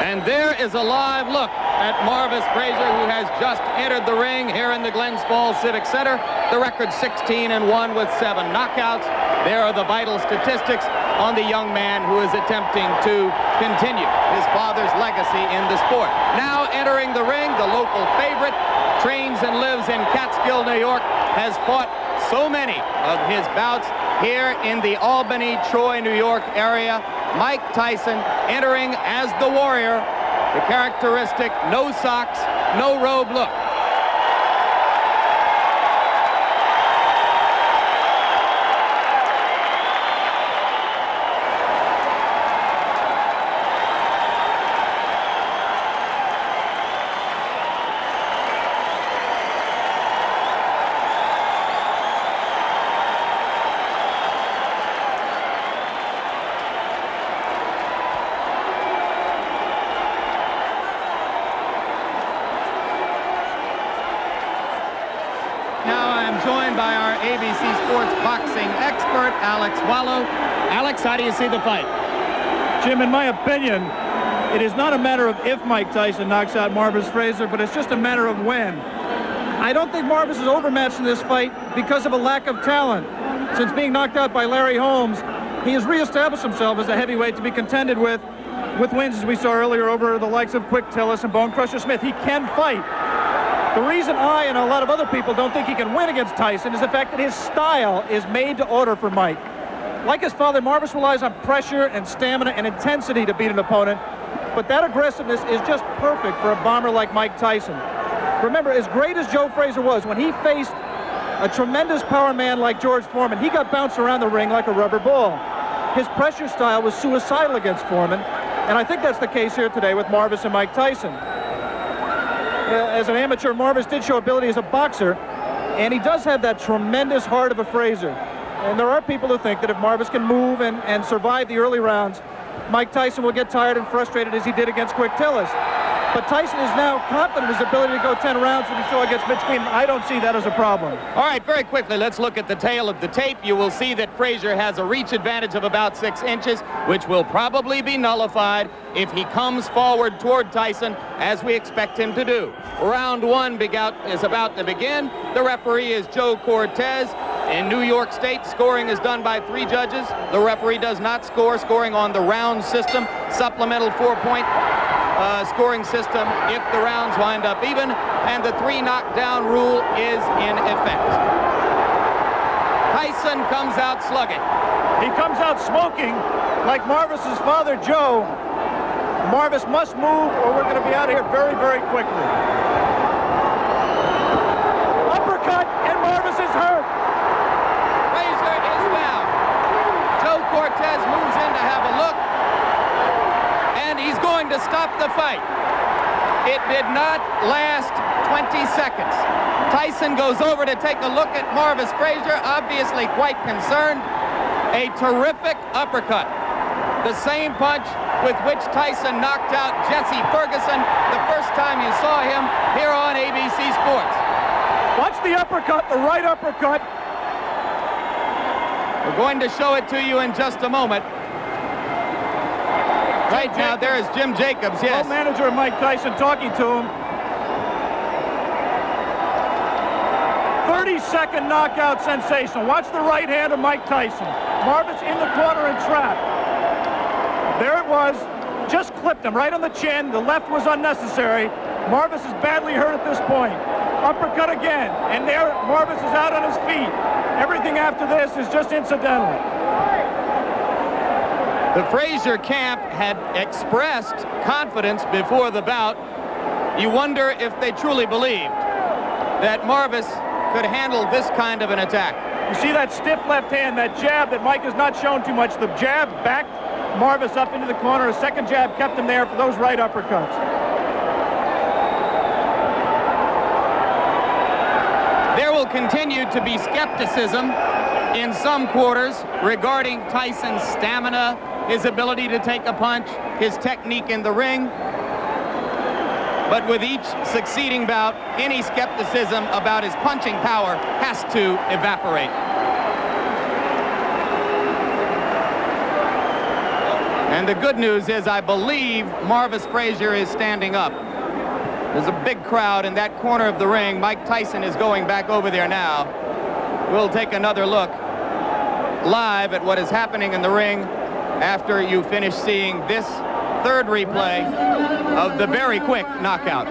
And there is a live look at Marvis Frazier, who has just entered the ring here in the Glens Falls Civic Center. The record 16-1 with 7 knockouts. There are the vital statistics on the young man who is attempting to continue his father's legacy in the sport. Now entering the ring, the local favorite, trains and lives in Catskill, New York, has fought so many of his bouts here in the Albany, Troy, New York area. Mike Tyson entering as the warrior, the characteristic no socks, no robe look. Joined by our ABC Sports boxing expert, Alex Wallow. Alex, how do you see the fight? Jim, in my opinion, it is not a matter of if Mike Tyson knocks out Marvis Frazier, but it's just a matter of when. I don't think Marvis is overmatched in this fight because of a lack of talent. Since being knocked out by Larry Holmes, he has reestablished himself as a heavyweight to be contended with wins, as we saw earlier, over the likes of Quick Tillis and Bone Crusher Smith. He can fight. The reason I and a lot of other people don't think he can win against Tyson is the fact that his style is made to order for Mike. Like his father, Marvis relies on pressure and stamina and intensity to beat an opponent, but that aggressiveness is just perfect for a bomber like Mike Tyson. Remember, as great as Joe Frazier was, when he faced a tremendous power man like George Foreman, he got bounced around the ring like a rubber ball. His pressure style was suicidal against Foreman, and I think that's the case here today with Marvis and Mike Tyson. As an amateur, Marvis did show ability as a boxer, and he does have that tremendous heart of a Frazier. And there are people who think that if Marvis can move and survive the early rounds, Mike Tyson will get tired and frustrated as he did against Quick Tillis. But Tyson is now confident in his ability to go 10 rounds, and he saw against Mitch Queen. I don't see that as a problem. All right, very quickly, let's look at the tail of the tape. You will see that Frazier has a reach advantage of about 6 inches, which will probably be nullified if he comes forward toward Tyson, as we expect him to do. Round 1 is about to begin. The referee is Joe Cortez. In New York State, scoring is done by 3 judges. The referee does not score, scoring on the round system, supplemental 4-point scoring system if the rounds wind up even, and the 3 knockdown rule is in effect. Tyson comes out slugging. He comes out smoking like Marvis's father, Joe. Marvis must move or we're going to be out of here very, very quickly. Uppercut, and Marvis is hurt. Frazier is down. Joe Cortez moves in to have a look, and he's going to stop the fight. It did not last 20 seconds. Tyson goes over to take a look at Marvis Frazier, obviously quite concerned. A terrific uppercut. The same punch with which Tyson knocked out Jesse Ferguson the first time you saw him here on ABC Sports. Watch the uppercut, the right uppercut. We're going to show it to you in just a moment. Right now, there is Jim Jacobs, yes. Manager of Mike Tyson talking to him. 30-second knockout sensation. Watch the right hand of Mike Tyson. Marvis in the corner and trapped. There it was. Just clipped him right on the chin. The left was unnecessary. Marvis is badly hurt at this point. Uppercut again. And there, Marvis is out on his feet. Everything after this is just incidental. The Frazier camp had expressed confidence before the bout. You wonder if they truly believed that Marvis could handle this kind of an attack. You see that stiff left hand, that jab that Mike has not shown too much. The jab backed Marvis up into the corner. A second jab kept him there for those right uppercuts. There will continue to be skepticism in some quarters regarding Tyson's stamina, his ability to take a punch, his technique in the ring. But with each succeeding bout, any skepticism about his punching power has to evaporate. And the good news is I believe Marvis Frazier is standing up. There's a big crowd in that corner of the ring. Mike Tyson is going back over there now. We'll take another look live at what is happening in the ring after you finish seeing this third replay of the very quick knockout.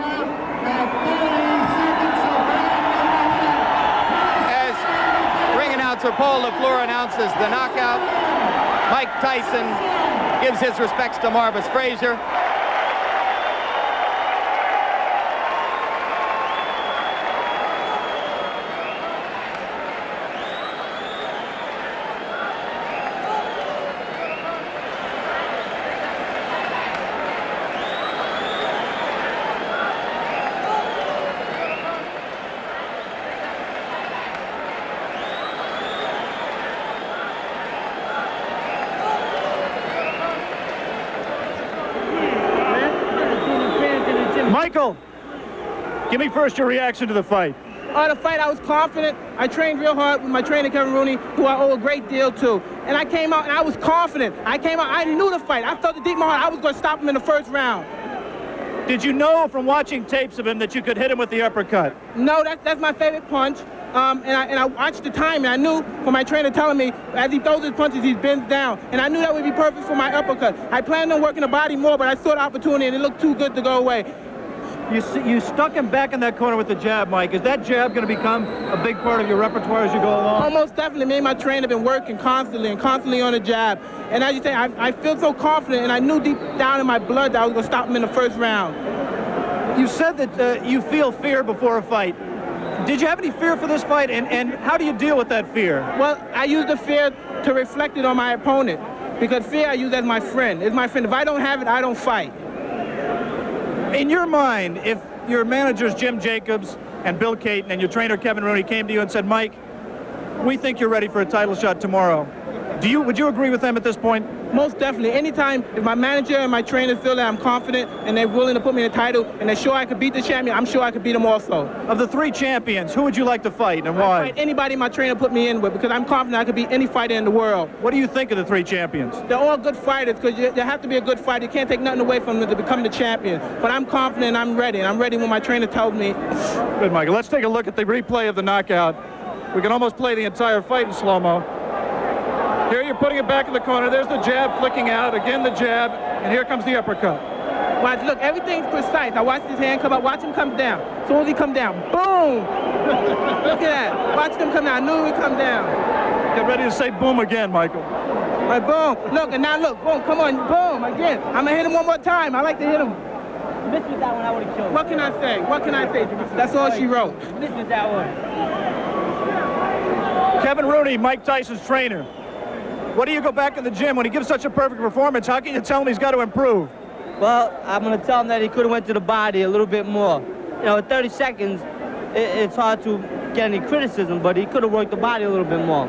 As ring announcer Paul LaFleur announces the knockout, Mike Tyson gives his respects to Marvis Frazier. Michael, give me first your reaction to the fight. The fight, I was confident. I trained real hard with my trainer, Kevin Rooney, who I owe a great deal to. And I came out and I was confident. I knew the fight. I felt it deep in my heart. I was going to stop him in the first round. Did you know from watching tapes of him that you could hit him with the uppercut? No, that's my favorite punch. And I watched the time, and I knew from my trainer telling me, as he throws his punches, he bends down. And I knew that would be perfect for my uppercut. I planned on working the body more, but I saw the opportunity, and it looked too good to go away. You stuck him back in that corner with the jab, Mike. Is that jab going to become a big part of your repertoire as you go along? Almost definitely. Me and my trainer have been working constantly on the jab. And as you say, I feel so confident, and I knew deep down in my blood that I was going to stop him in the first round. You said that you feel fear before a fight. Did you have any fear for this fight, and how do you deal with that fear? Well, I use the fear to reflect it on my opponent, because fear I use as my friend. It's my friend. If I don't have it, I don't fight. In your mind, if your managers Jim Jacobs and Bill Caton and your trainer Kevin Rooney came to you and said, Mike, we think you're ready for a title shot tomorrow, would you agree with them at this point? Most definitely. Anytime if my manager and my trainer feel that I'm confident and they're willing to put me in a title and they're sure I could beat the champion, I'm sure I could beat them also. Of the three champions, who would you like to fight and why? I'd fight anybody my trainer put me in with, because I'm confident I could beat any fighter in the world. What do you think of the three champions? They're all good fighters, because you have to be a good fighter. You can't take nothing away from them to become the champion. But I'm confident and I'm ready. And I'm ready when my trainer tells me. Good, Michael. Let's take a look at the replay of the knockout. We can almost play the entire fight in slow-mo. Here you're putting it back in the corner. There's the jab flicking out. Again, the jab. And here comes the uppercut. Watch, look, everything's precise. I watched his hand come up. Watch him come down. As soon as he come down, boom! Look at that. Watch him come down. I knew he would come down. Get ready to say boom again, Michael. All right, boom. Look, and now look. Boom, come on. Boom, again. I'm going to hit him one more time. I like to hit him. Missed with that one, I would have killed him. What can I say? What can I say? That's all she wrote. Missed with that one. Kevin Rooney, Mike Tyson's trainer. What do you go back in the gym when he gives such a perfect performance? How can you tell him he's got to improve? Well, I'm going to tell him that he could have went to the body a little bit more. You know, at 30 seconds, it's hard to get any criticism, but he could have worked the body a little bit more.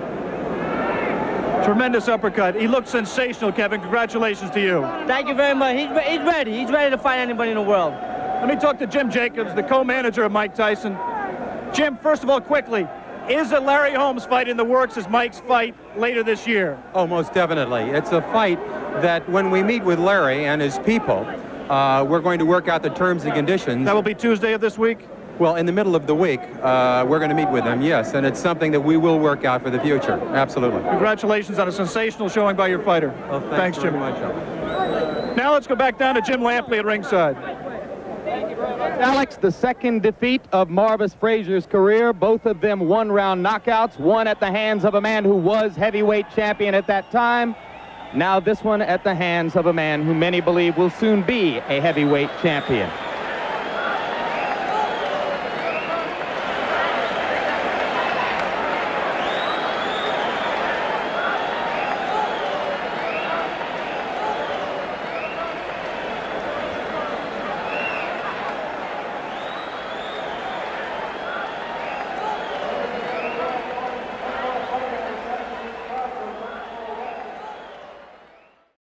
Tremendous uppercut. He looked sensational, Kevin. Congratulations to you. Thank you very much. He's ready. He's ready to fight anybody in the world. Let me talk to Jim Jacobs, the co-manager of Mike Tyson. Jim, first of all, quickly, is a Larry Holmes fight in the works as Mike's fight later this year? Oh, most definitely. It's a fight that when we meet with Larry and his people, we're going to work out the terms and conditions. That will be Tuesday of this week? Well, in the middle of the week, we're going to meet with them, yes, and it's something that we will work out for the future. Absolutely. Congratulations on a sensational showing by your fighter. Well, thanks Jim. Very much. Now let's go back down to Jim Lampley at ringside. Alex, the second defeat of Marvis Frazier's career, both of them one-round knockouts, one at the hands of a man who was heavyweight champion at that time. Now this one at the hands of a man who many believe will soon be a heavyweight champion.